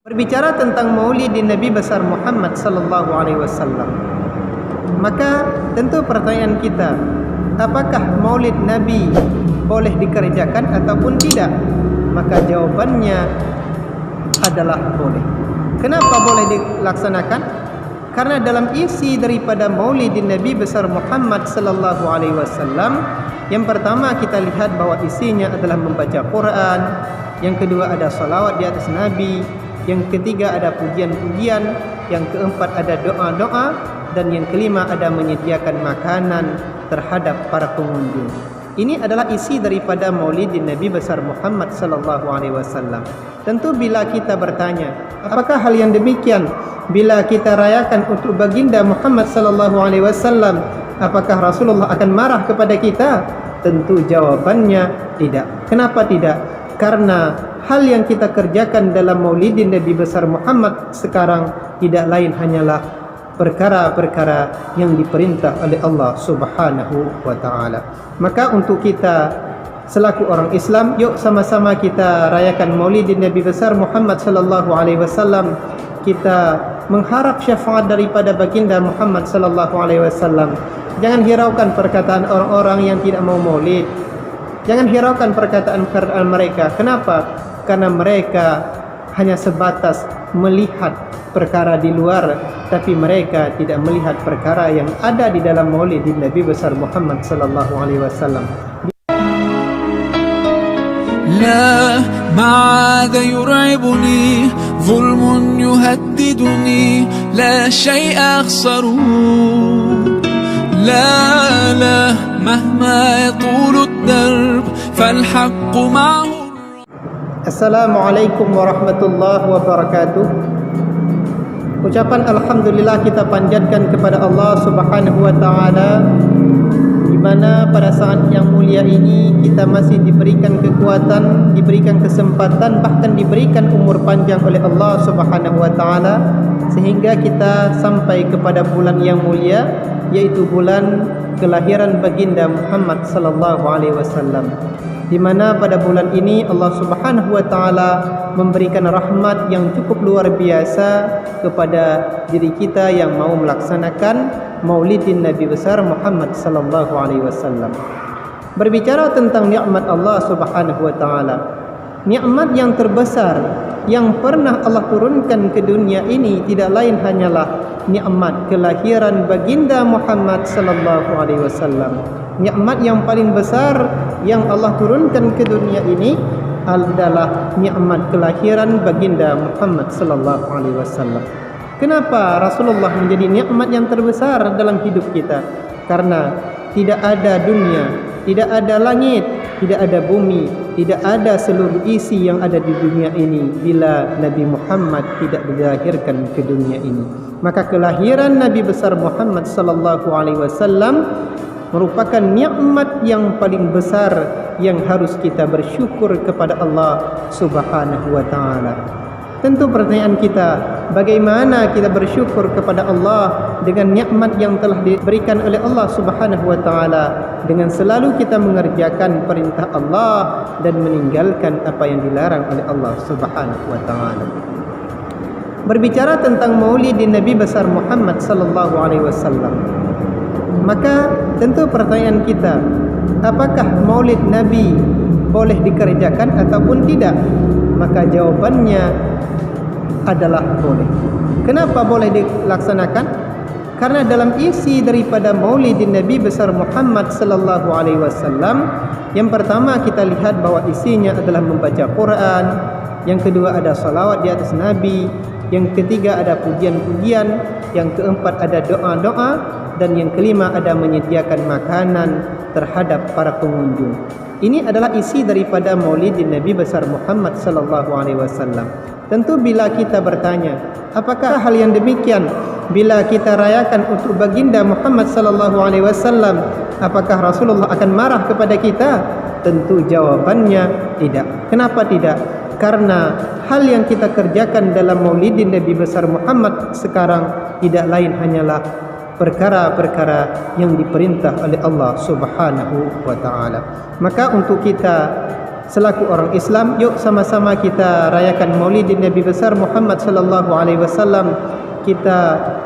Berbicara tentang maulidin Nabi besar Muhammad sallallahu alaihi wasallam, maka tentu pertanyaan kita, apakah maulid Nabi boleh dikerjakan ataupun tidak? Maka jawabannya adalah boleh. Kenapa boleh dilaksanakan? Karena dalam isi daripada maulidin Nabi besar Muhammad sallallahu alaihi wasallam, yang pertama kita lihat bahwa isinya adalah membaca Quran, yang kedua ada salawat di atas Nabi, yang ketiga ada pujian-pujian, yang keempat ada doa-doa, dan yang kelima ada menyediakan makanan terhadap para pengunjung. Ini adalah isi daripada maulidin Nabi besar Muhammad sallallahu alaihi wasallam. Tentu bila kita bertanya, apakah hal yang demikian bila kita rayakan untuk baginda Muhammad sallallahu alaihi wasallam, apakah Rasulullah akan marah kepada kita? Tentu jawabannya tidak. Kenapa tidak? Karena hal yang kita kerjakan dalam maulidin Nabi besar Muhammad sekarang tidak lain hanyalah perkara-perkara yang diperintah oleh Allah Subhanahu wa taala. Maka untuk kita selaku orang Islam, yuk sama-sama kita rayakan maulidin Nabi besar Muhammad sallallahu alaihi wasallam. Kita mengharap syafaat daripada baginda Muhammad sallallahu alaihi wasallam. Jangan hiraukan perkataan orang-orang yang tidak mau maulid. Jangan hiraukan perkataan mereka. Kenapa? Karena mereka hanya sebatas melihat perkara di luar, tapi mereka tidak melihat perkara yang ada di dalam maulidin Nabi besar Muhammad sallallahu alaihi wasallam. لا ما عاد يرعبني ظلم يهددني لا شيء أخسره لا مهما يطول الدرب فالحق معه. Assalamualaikum warahmatullahi wabarakatuh. Ucapan Alhamdulillah kita panjatkan kepada Allah Subhanahu wa ta'ala, di mana pada saat yang mulia ini kita masih diberikan kekuatan, diberikan kesempatan, bahkan diberikan umur panjang oleh Allah Subhanahu wa ta'ala, sehingga kita sampai kepada bulan yang mulia, yaitu bulan kelahiran baginda Muhammad sallallahu alaihi wasallam, di mana pada bulan ini Allah Subhanahu wa taala memberikan rahmat yang cukup luar biasa kepada diri kita yang mau melaksanakan maulidin Nabi besar Muhammad sallallahu alaihi wasallam. Berbicara tentang nikmat Allah Subhanahu wa taala, nikmat yang terbesar yang pernah Allah turunkan ke dunia ini tidak lain hanyalah nikmat kelahiran baginda Muhammad sallallahu alaihi wasallam. Nikmat yang paling besar yang Allah turunkan ke dunia ini adalah nikmat kelahiran baginda Muhammad sallallahu alaihi wasallam. Kenapa Rasulullah menjadi nikmat yang terbesar dalam hidup kita? Karena tidak ada dunia, tidak ada langit, tidak ada bumi, tidak ada seluruh isi yang ada di dunia ini bila Nabi Muhammad tidak dilahirkan ke dunia ini. Maka kelahiran Nabi besar Muhammad sallallahu alaihi wasallam merupakan nikmat yang paling besar yang harus kita bersyukur kepada Allah Subhanahu wa taala. Tentu pertanyaan kita, bagaimana kita bersyukur kepada Allah dengan nikmat yang telah diberikan oleh Allah Subhanahu wa taala, dengan selalu kita mengerjakan perintah Allah dan meninggalkan apa yang dilarang oleh Allah Subhanahu wa taala. Berbicara tentang maulidin Nabi besar Muhammad sallallahu alaihi wasallam, maka tentu pertanyaan kita, apakah maulid Nabi boleh dikerjakan ataupun tidak? Maka jawabannya adalah boleh. Kenapa boleh dilaksanakan? Karena dalam isi daripada maulidin Nabi besar Muhammad sallallahu alaihi wasallam, yang pertama kita lihat bahwa isinya adalah membaca Quran, yang kedua ada salawat di atas Nabi, yang ketiga ada pujian-pujian, yang keempat ada doa-doa, dan yang kelima ada menyediakan makanan terhadap para pengunjung. Ini adalah isi daripada maulidin Nabi besar Muhammad sallallahu alaihi wasallam. Tentu bila kita bertanya, apakah hal yang demikian bila kita rayakan untuk baginda Muhammad sallallahu alaihi wasallam, apakah Rasulullah akan marah kepada kita? Tentu jawabannya tidak. Kenapa tidak? Karena hal yang kita kerjakan dalam maulidin Nabi besar Muhammad sekarang tidak lain hanyalah perkara-perkara yang diperintah oleh Allah Subhanahu wa taala. Maka untuk kita selaku orang Islam, yuk sama-sama kita rayakan Maulidin Nabi besar Muhammad sallallahu alaihi wasallam. Kita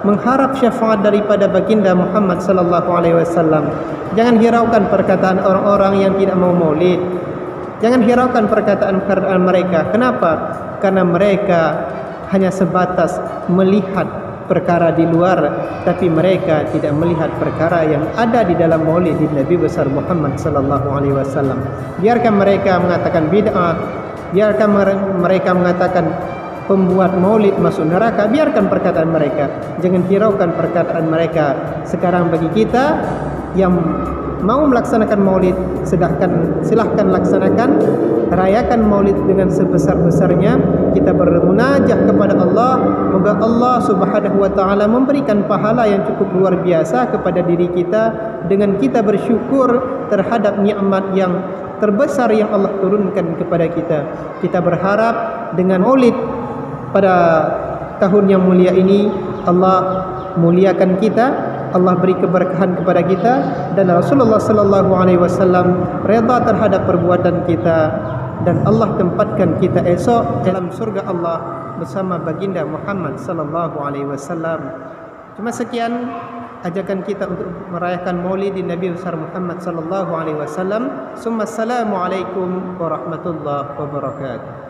mengharap syafaat daripada baginda Muhammad sallallahu alaihi wasallam. Jangan hiraukan perkataan orang-orang yang tidak mau Maulid. Jangan hiraukan perkataan mereka. Kenapa? Karena mereka hanya sebatas melihat perkara di luar, tapi mereka tidak melihat perkara yang ada di dalam Maulid Nabi besar Muhammad sallallahu alaihi wasallam. Biarkan mereka mengatakan bid'ah, biarkan mereka mengatakan pembuat Maulid masuk neraka, biarkan perkataan mereka. Jangan hiraukan perkataan mereka. Sekarang bagi kita yang mau melaksanakan Maulid, silahkan laksanakan, rayakan Maulid dengan sebesar-besarnya. Kita bermunajat kepada Allah, moga Allah Subhanahu wa taala memberikan pahala yang cukup luar biasa kepada diri kita dengan kita bersyukur terhadap nikmat yang terbesar yang Allah turunkan kepada kita. Kita berharap dengan Maulid pada tahun yang mulia ini Allah muliakan kita, Allah beri keberkahan kepada kita, dan Rasulullah sallallahu alaihi wasallam redha terhadap perbuatan kita, dan Allah tempatkan kita esok dalam surga Allah bersama baginda Muhammad sallallahu alaihi wasallam. Cuma sekian ajakan kita untuk merayakan Maulid Nabi besar Muhammad sallallahu alaihi wasallam. Assalamualaikum warahmatullahi wabarakatuh.